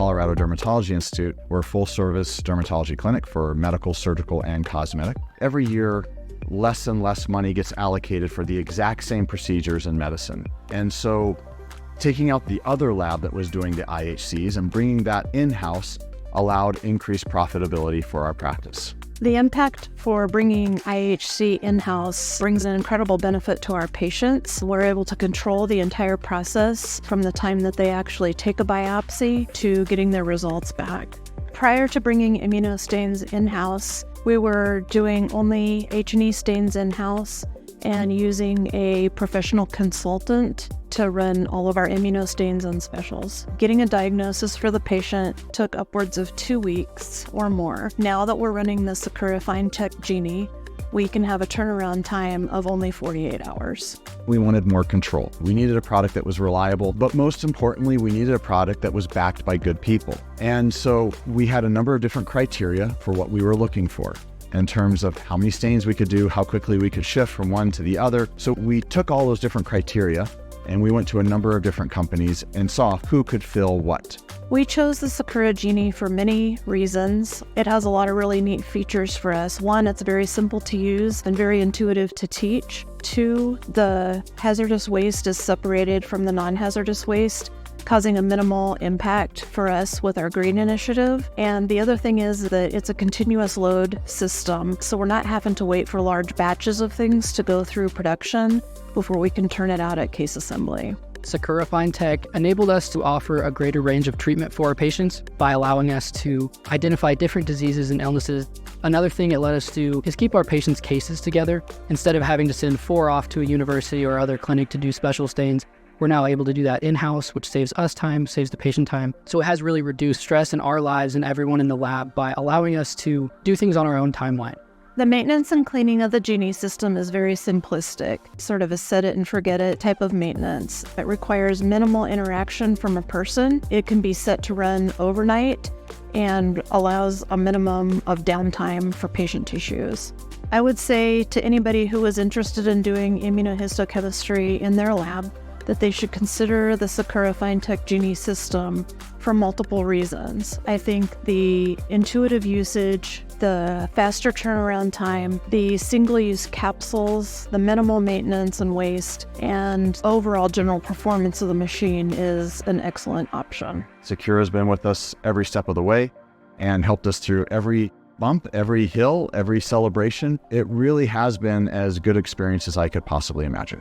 Colorado Dermatology Institute. We're a full-service dermatology clinic for medical, surgical, and cosmetic. Every year, less and less money gets allocated for the exact same procedures in medicine. And so taking out the other lab that was doing the IHCs and bringing that in-house allowed increased profitability for our practice. The impact for bringing IHC in-house brings an incredible benefit to our patients. We're able to control the entire process from the time that they actually take a biopsy to getting their results back. Prior to bringing immunostains in-house, we were doing only H&E stains in-house and using a professional consultant to run all of our immunostains and specials. Getting a diagnosis for the patient took upwards of 2 weeks or more. Now that we're running the Tissue-Tek Genie, we can have a turnaround time of only 48 hours. We wanted more control. We needed a product that was reliable, but most importantly, we needed a product that was backed by good people. And so we had a number of different criteria for what we were looking for in terms of how many stains we could do, how quickly we could shift from one to the other. So we took all those different criteria and we went to a number of different companies and saw who could fill what. We chose the Tissue-Tek Genie for many reasons. It has a lot of really neat features for us. One, it's very simple to use and very intuitive to teach. Two, the hazardous waste is separated from the non-hazardous waste, causing a minimal impact for us with our green initiative. And the other thing is that it's a continuous load system, so we're not having to wait for large batches of things to go through production before we can turn it out at case assembly. Tissue-Tek enabled us to offer a greater range of treatment for our patients by allowing us to identify different diseases and illnesses. Another thing it let us do is keep our patients' cases together. Instead of having to send 4 off to a university or other clinic to do special stains, we're now able to do that in-house, which saves us time, saves the patient time. So it has really reduced stress in our lives and everyone in the lab by allowing us to do things on our own timeline. The maintenance and cleaning of the Genie system is very simplistic, sort of a set it and forget it type of maintenance. It requires minimal interaction from a person. It can be set to run overnight and allows a minimum of downtime for patient tissues. I would say to anybody who is interested in doing immunohistochemistry in their lab that they should consider the Tissue-Tek Genie system for multiple reasons. I think the intuitive usage, the faster turnaround time, the single-use capsules, the minimal maintenance and waste, and overall general performance of the machine is an excellent option. Secure has been with us every step of the way and helped us through every bump, every hill, every celebration. It really has been as good experience as I could possibly imagine.